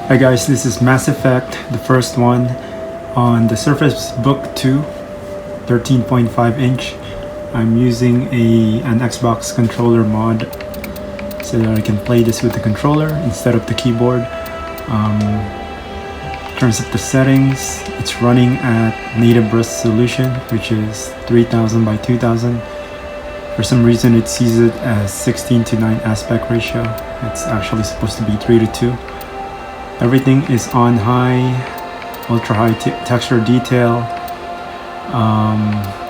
Hi guys, this is Mass Effect, the first one on the Surface Book 2, 13.5 inch. I'm using an Xbox controller mod so that I can play this with the controller instead of the keyboard. In terms of the settings, it's running at native resolution, which is 3000 by 2000. For some reason it sees it as 16:9 aspect ratio. It's actually supposed to be 3:2. Everything is on high, ultra high texture detail.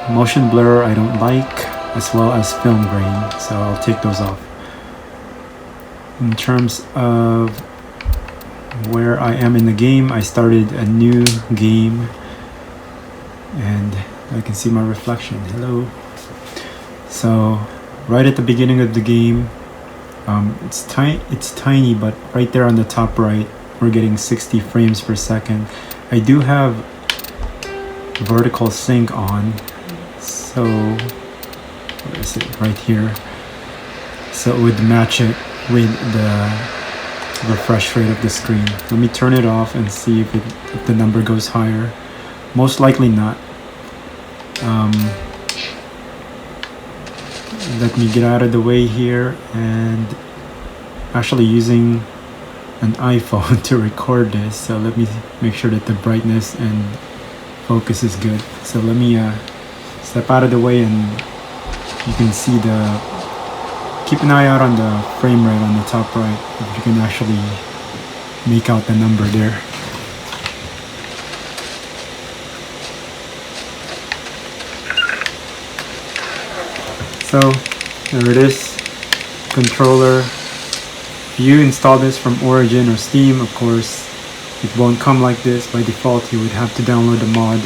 Motion blur I don't like, as well as film grain, so I'll take those off. In terms of where I am in the game, I started a new game and I can see my reflection. Hello. So right at the beginning of the game, it's tiny, but right there on the top right, we're getting 60 frames per second. I do have vertical sync on, so where is it? Right here. So it would match it with the refresh rate of the screen. Let me turn it off and see if the number goes higher. Most likely not. Let me get out of the way here, and actually using an iPhone to record this, so let me make sure that the brightness and focus is good. So let me step out of the way, and you can see keep an eye out on the frame rate on the top right, if you can actually make out the number there. So there it is, controller. If you install this from Origin or Steam, of course, it won't come like this. By default, you would have to download the mod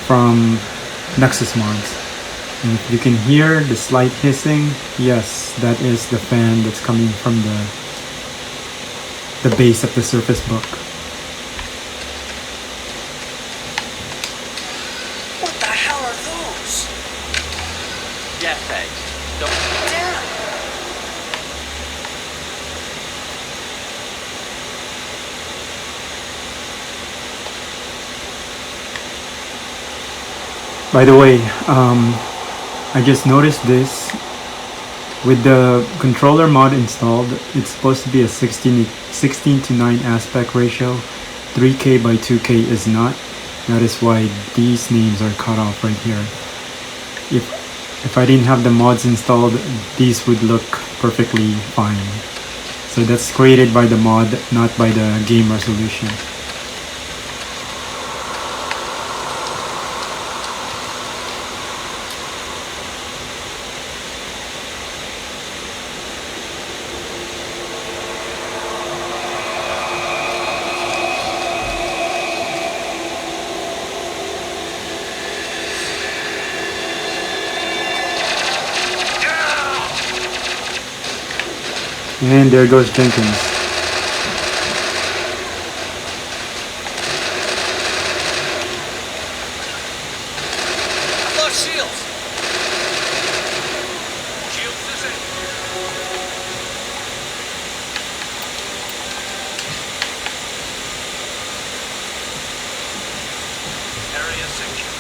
from Nexus Mods. And if you can hear the slight hissing, yes, that is the fan that's coming from the base of the Surface Book. What the hell are those? Jetpacks. Damn! By the way, I just noticed this. With the controller mod installed, it's supposed to be a 16:9 aspect ratio. 3K by 2K is not. That is why these names are cut off right here. If I didn't have the mods installed, these would look perfectly fine. So that's created by the mod, not by the game resolution. And there goes Jenkins. I've lost shields! Shields is in. Area secure.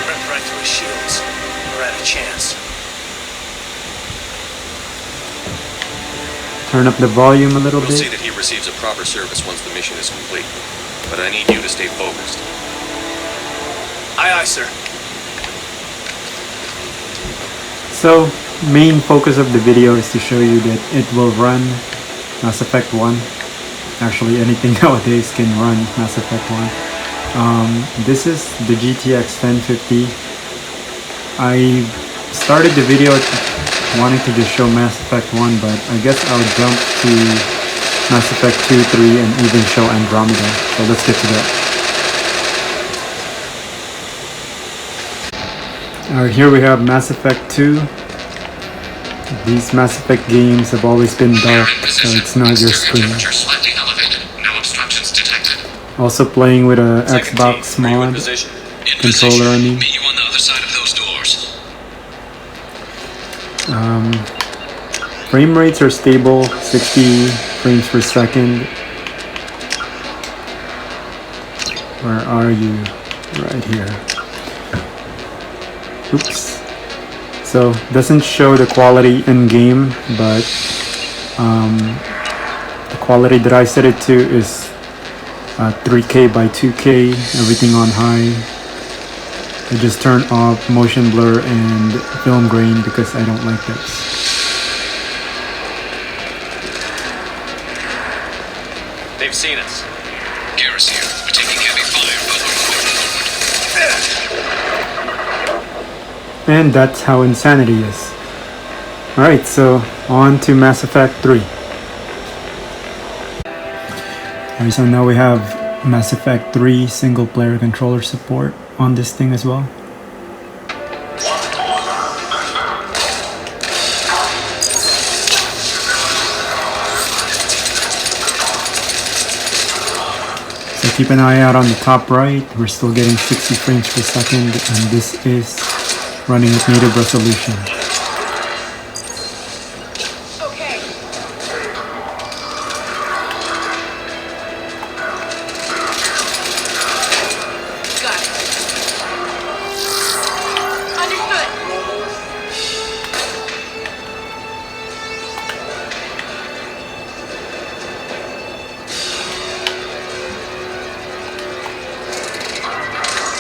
Ripped right through his shields. We're at a chance. Turn up the volume a little We'll bit. see that he receives a proper service once the mission is complete. But I need you to stay focused. Aye, aye, sir. So, main focus of the video is to show you that it will run Mass Effect 1. Actually, anything nowadays can run Mass Effect 1. This is the GTX 1050. I started the video wanting to just show Mass Effect 1, but I guess I'll jump to Mass Effect 2, 3, and even show Andromeda. So let's get to that. Alright, here we have Mass Effect 2. These Mass Effect games have always been dark, so it's not your screen. Also playing with a Xbox mod controller, I mean. Meet you on the other side of those doors. Frame rates are stable, 60 frames per second. Where are you? Right here. Oops. So doesn't show the quality in game, but the quality that I set it to is 3K by 2K, everything on high. I just turn off motion blur and film grain because I don't like this. They've seen us. Garrus here. We're taking heavy fire, but And that's how insanity is. Alright, so on to Mass Effect 3. Alright, so now we have Mass Effect 3 single player controller support on this thing as well. So keep an eye out on the top right. We're still getting 60 frames per second, and this is running at native resolution. Okay. Got it. Understood.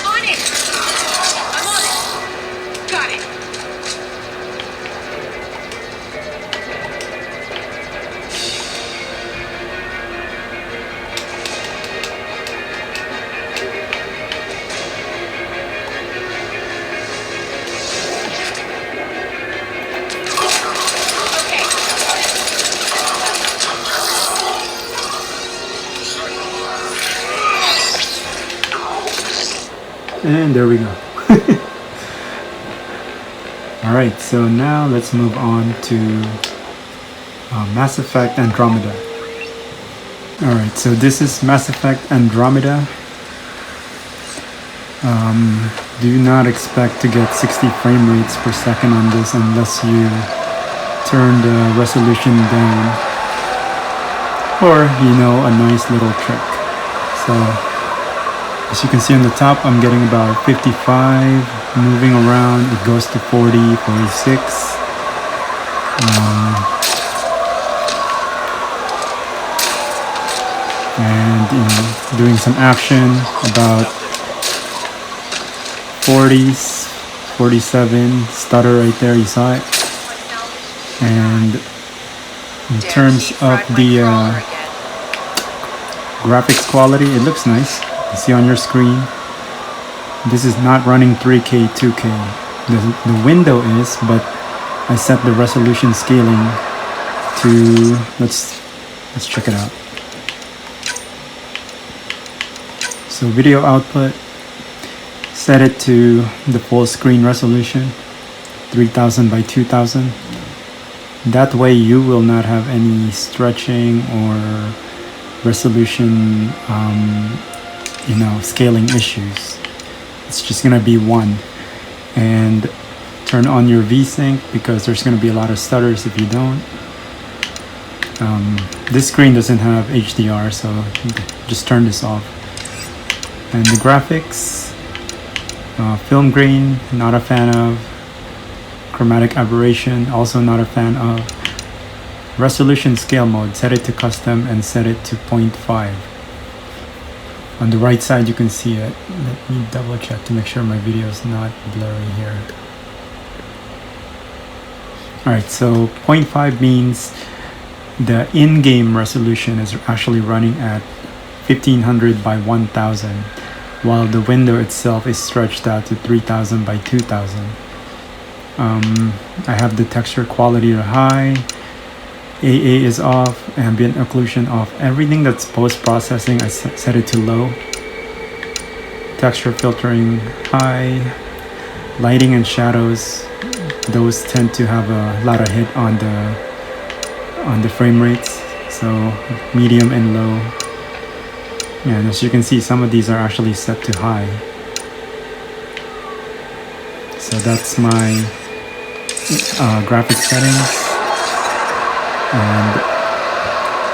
On it. I'm on it. Got it. Okay. And there we go. Alright, so now let's move on to Mass Effect Andromeda. Alright, so this is Mass Effect Andromeda. Do not expect to get 60 frame rates per second on this unless you turn the resolution down, or you know, a nice little trick. So as you can see on the top, I'm getting about 55, moving around, it goes to 40, 46. And you know, doing some action, about 40s, 47, stutter right there, you saw it. And in terms of the graphics quality, it looks nice. You see on your screen, this is not running 3K, 2K. The window is, but I set the resolution scaling to, let's check it out. So video output, set it to the full screen resolution, 3000 by 2000. That way you will not have any stretching or resolution scaling issues. It's just gonna be one. And turn on your VSync because there's gonna be a lot of stutters if you don't. This screen doesn't have HDR, so just turn this off. And the graphics, film grain, not a fan of. Chromatic aberration, also not a fan of. Resolution scale mode, set it to custom and set it to 0.5. On the right side you can see it. Let me double check to make sure my video is not blurry here. Alright, so 0.5 means the in-game resolution is actually running at 1500 by 1000, while the window itself is stretched out to 3000 by 2000. I have the texture quality to high, AA is off, ambient occlusion off. Everything that's post-processing, I set it to low. Texture filtering high. Lighting and shadows, those tend to have a lot of hit on the frame rates, so medium and low. And as you can see, some of these are actually set to high. So that's my graphics settings. and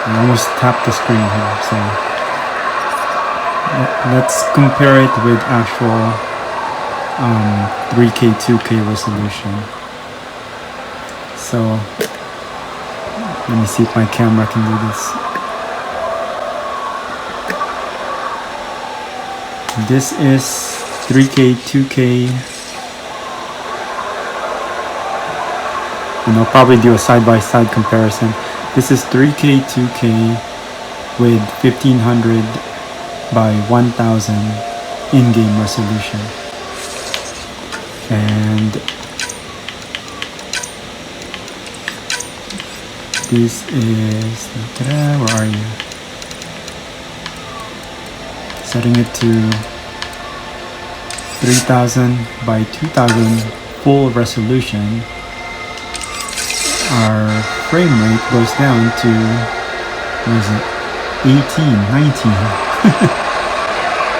I almost tapped the screen here. So let's compare it with actual 3K 2K resolution. So let me see if my camera can do this. This is 3K 2K, and I'll probably do a side-by-side comparison. This is 3K 2K with 1500 by 1000 in-game resolution, and this is, where are you? Setting it to 3000 by 2000 full resolution. Our frame rate goes down to, what is it, 18, 19.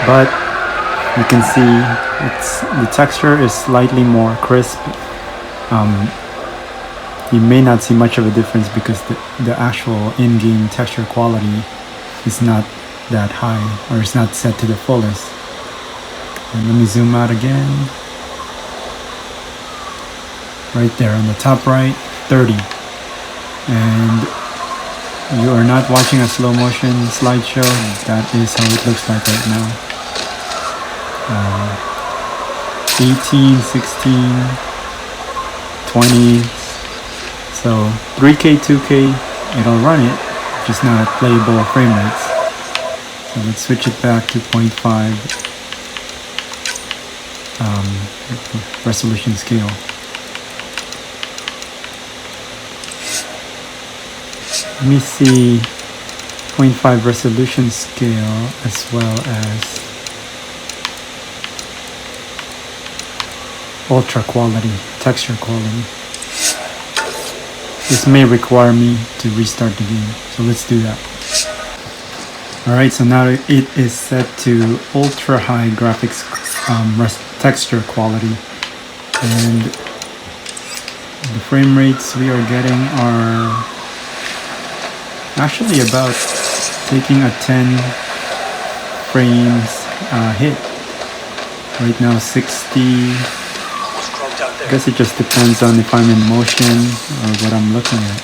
But you can see the texture is slightly more crisp. You may not see much of a difference because the actual in-game texture quality is not that high, or it's not set to the fullest. And let me zoom out again. Right there on the top right, 30. And you are not watching a slow motion slideshow. That is how it looks like right now. 18, 16, 20. So 3K, 2K, it'll run it, just not at playable frame rates. So let's switch it back to 0.5 resolution scale. Let me see 0.5 resolution scale as well as ultra quality, texture quality. This may require me to restart the game, so let's do that. Alright, so now it is set to ultra high graphics texture quality, and the frame rates we are getting are actually about taking a 10 frames hit. Right now 60. I guess it just depends on if I'm in motion or what I'm looking at.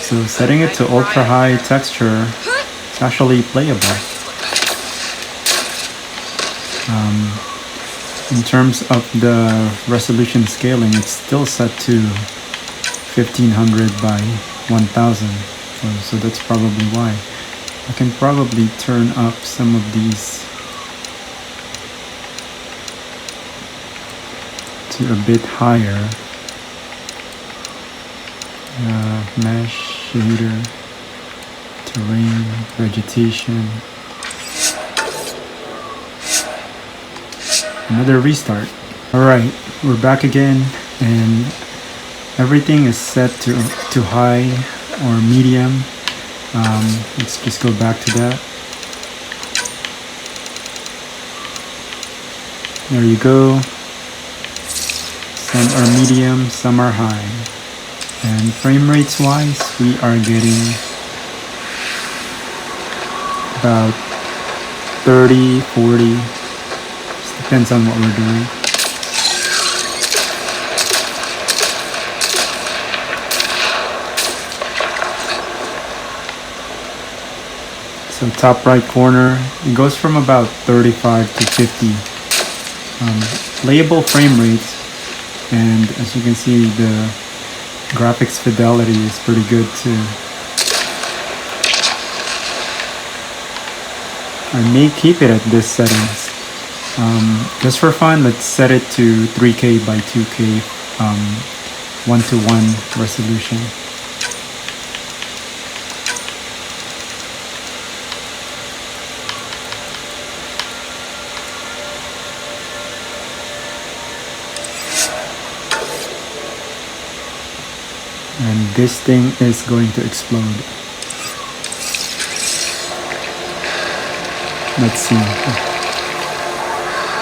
So setting it to ultra high texture, it's actually playable. In terms of the resolution scaling, it's still set to 1500 by 1000. So that's probably why. I can probably turn up some of these to a bit higher. Mesh, shader, terrain, vegetation. Another restart. Alright, we're back again, and everything is set to high or medium. Let's just go back to that. There you go. Some are medium, some are high. And frame rates wise, we are getting about 30, 40. Just depends on what we're doing. So top right corner, it goes from about 35 to 50. Playable frame rates, and as you can see, the graphics fidelity is pretty good too. I may keep it at this settings. Just for fun, let's set it to 3K by 2K 1:1 resolution. And this thing is going to explode. Let's see.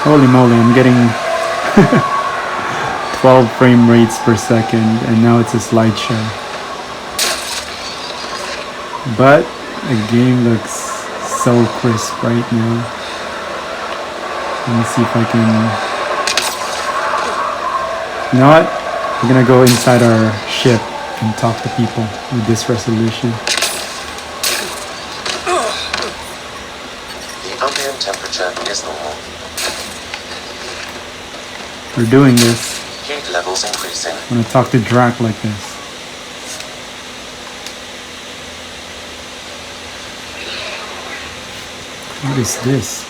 Holy moly, I'm getting 12 frame rates per second, and now it's a slideshow. But the game looks so crisp right now. Let me see if I can... You know what? We're gonna go inside our ship and talk to people with this resolution. The ambient temperature is normal. We're doing this. Heat levels increasing. I'm gonna talk to Drac like this. What is this?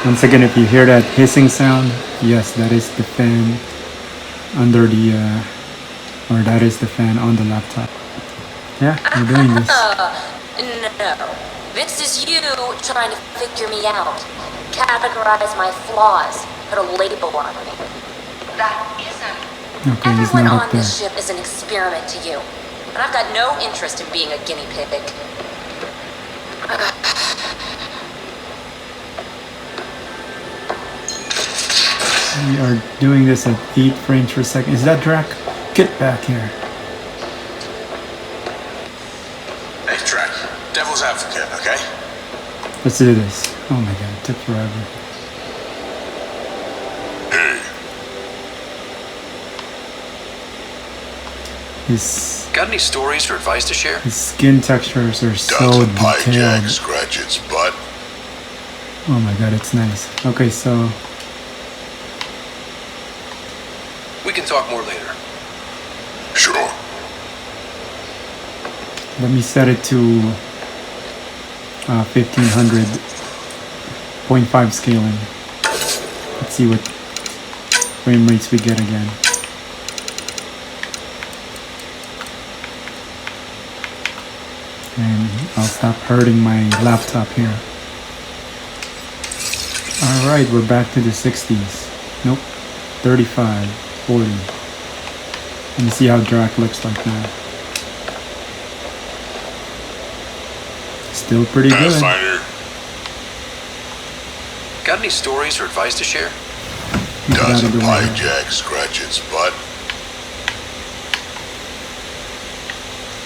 Once again, if you hear that hissing sound, yes, that is the fan under the, or that is the fan on the laptop. Yeah, we're doing this. No. This is you trying to figure me out. Categorize my flaws. Put a label on me. That isn't. Okay, he's Everyone not on up there. this ship is an experiment to you. And I've got no interest in being a guinea pig. We are doing this at 8 frames per second. Is that Drac? Get back here. Hey, Drac. Devil's advocate, okay? Let's do this. Oh my god, it took forever. Hey, Got any stories or advice to share? His skin textures are so doesn't pie jack detailed. scratch its butt? Oh my god, it's nice. Okay, so We can talk more later. Sure. let me set it to 1500.5 scaling. Let's see what frame rates we get again. And I'll stop hurting my laptop here. Alright, we're back to the 60s. Nope. 35, 40. Let me see how Drac looks like now. Still pretty good. Pathfinder, Got any stories or advice to share? Get out of doesn't the pie way. jack scratch its butt?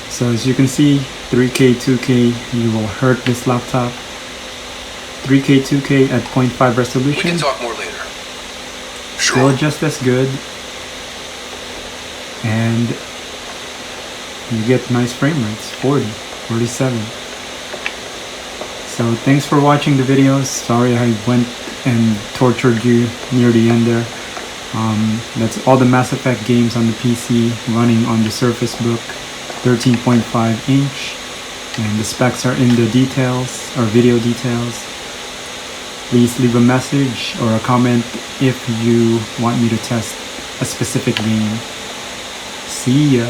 So as you can see, 3K, 2K, you will hurt this laptop. 3K, 2K at 0.5 We can resolution, talk more later. still Sure. just as good. And you get nice frame rates, 40, 47. So thanks for watching the videos. Sorry I went and tortured you near the end there. That's all the Mass Effect games on the PC running on the Surface Book 13.5 inch. And the specs are in the details, or video details. Please leave a message or a comment if you want me to test a specific game. See ya!